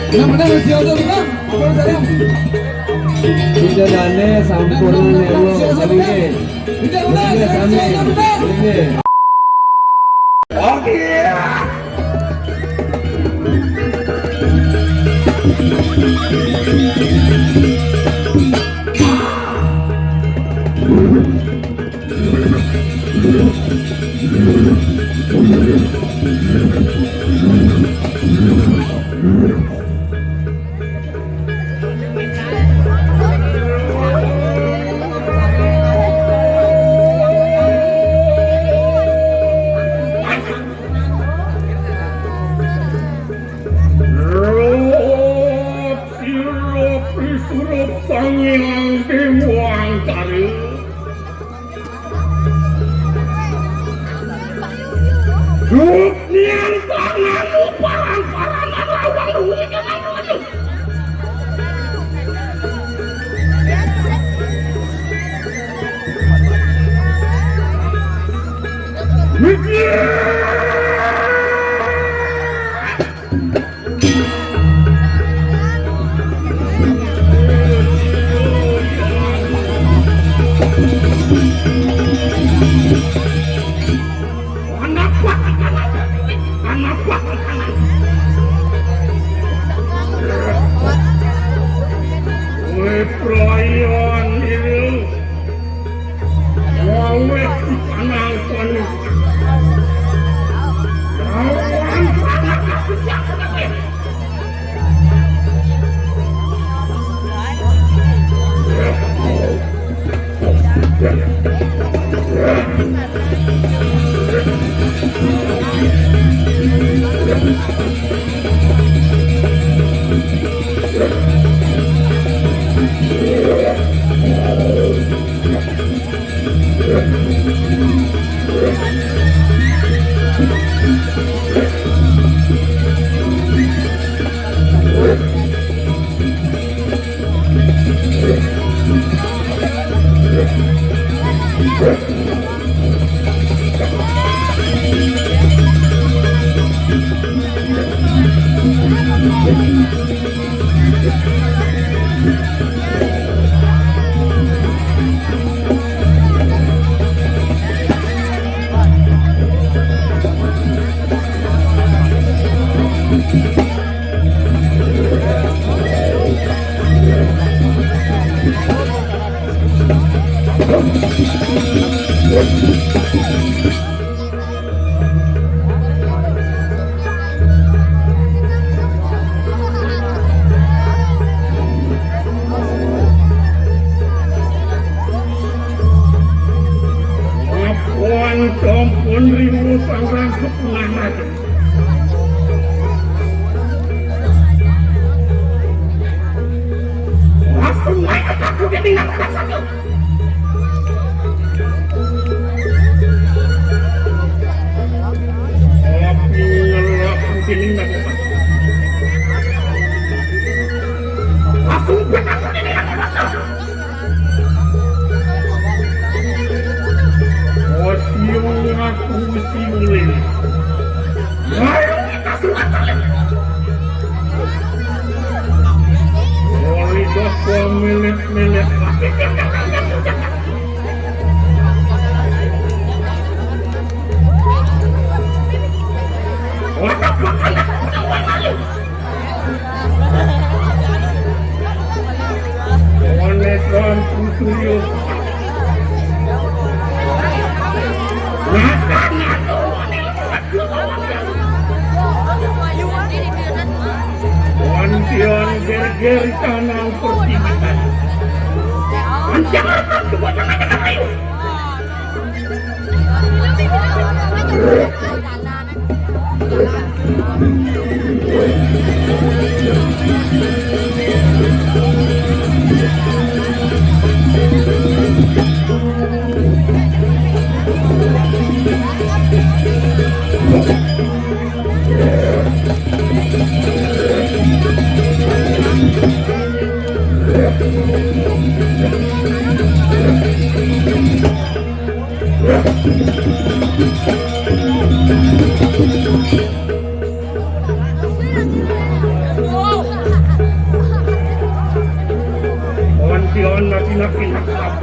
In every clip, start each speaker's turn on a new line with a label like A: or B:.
A: Nama-nama siapa bang? Apa sayang?
B: Tidak ada sampurna nelo selinge.
A: Tidak ada
B: Selinge.
A: Oke.
C: Surup sangyang demuang kari Duk niang tanganmu parang-parang rawang duwi kenang duwi Proyon itu ngawet di kanal koni lawan sangat kasus yang kenapa Campur ribu sanggang kepungan langsung naik ke aku jadi nak satu tapi ngelak mungkin nak langsung ke aku jadi nak satu Siung aku siulin ayo kita suatan Olidah kwa milit-milit watak makan aku nawan lalu Wanekan pusuyuk Wantian ger-ger kanang pertigitan Wantian akan kebuatan akan ayo kuntilanak pinakap.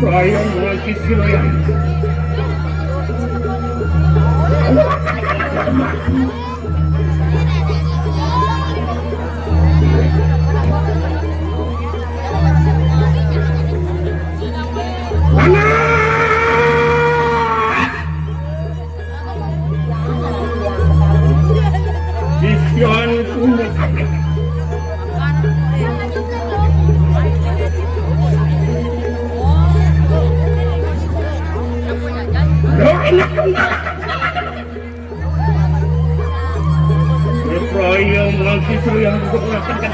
C: Ayang mengangkit siloyan. Isian punya yang mengangkit siloyan untuk melakukan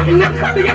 C: enak kali ya.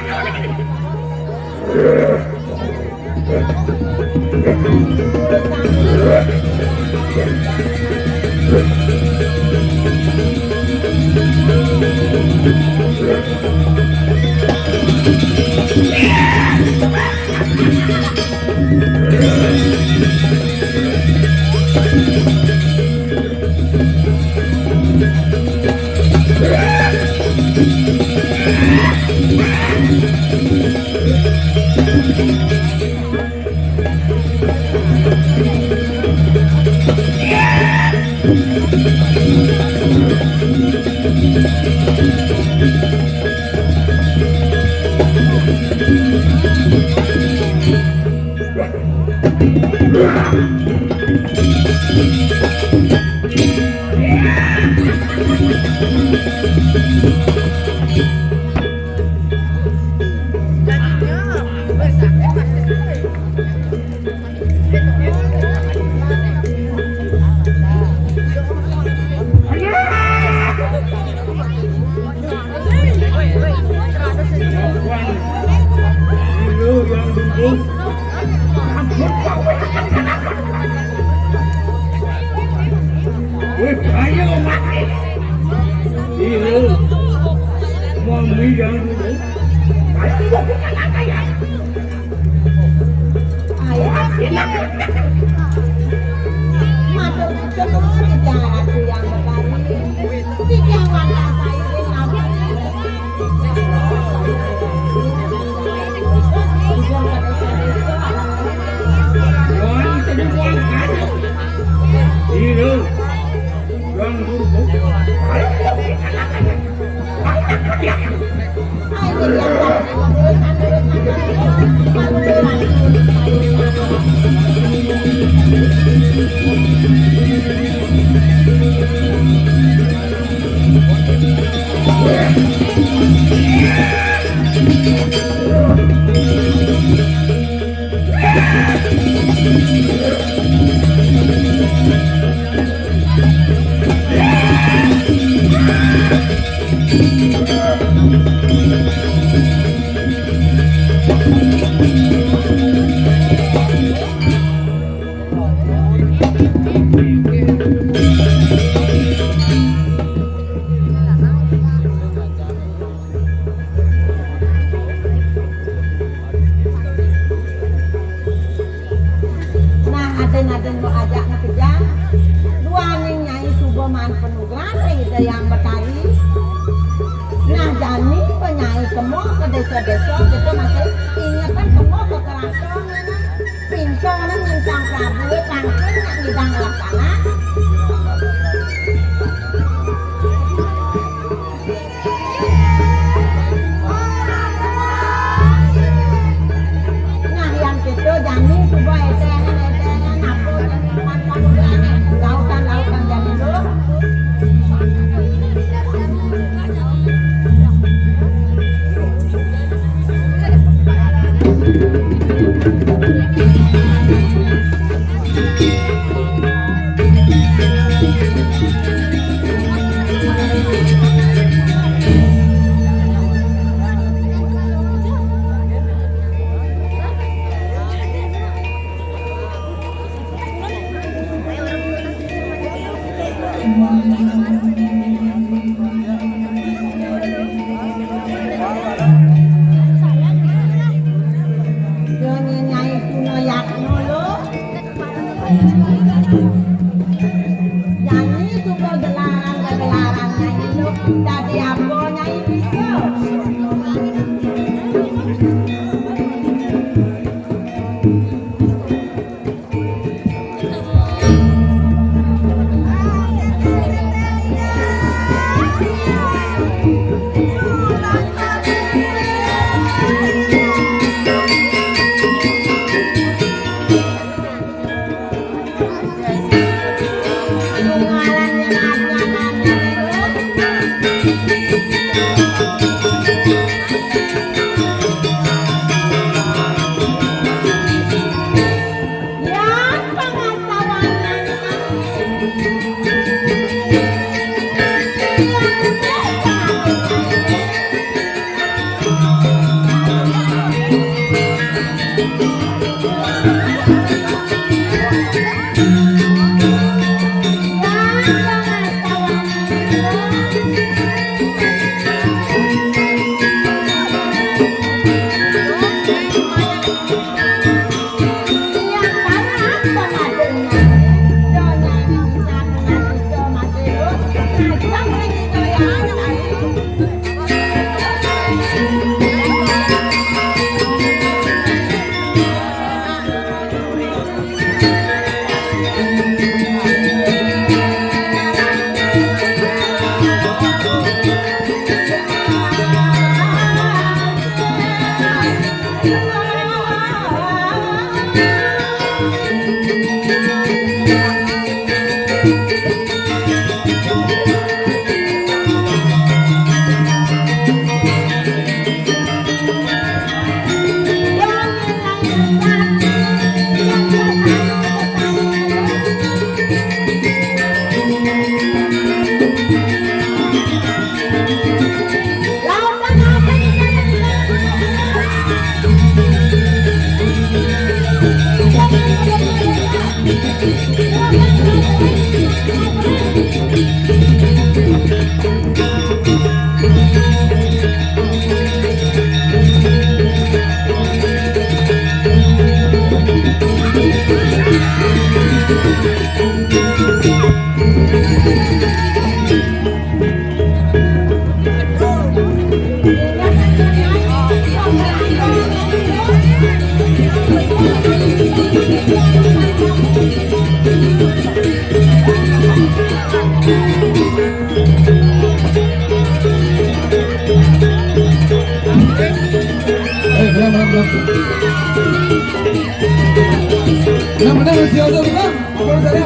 A: Menang siapa menang? Apa saya?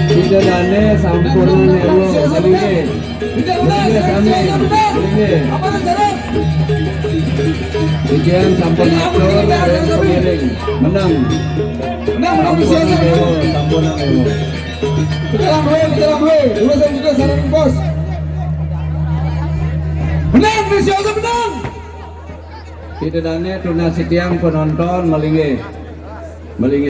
B: Pidadane sampurna nelo malinge.
A: Tidak menang.
B: Sami malinge.
A: Apa saya?
B: Pikiran sampun atur dan pemiring menang.
A: Menang
B: Sampurna
A: siapa?
B: nelo, sampurna nelo.
A: Dalam way. Dua saya juga saran bos. Menang siapa menang?
B: Pidadane tuna setiang penonton malinge. Malinge.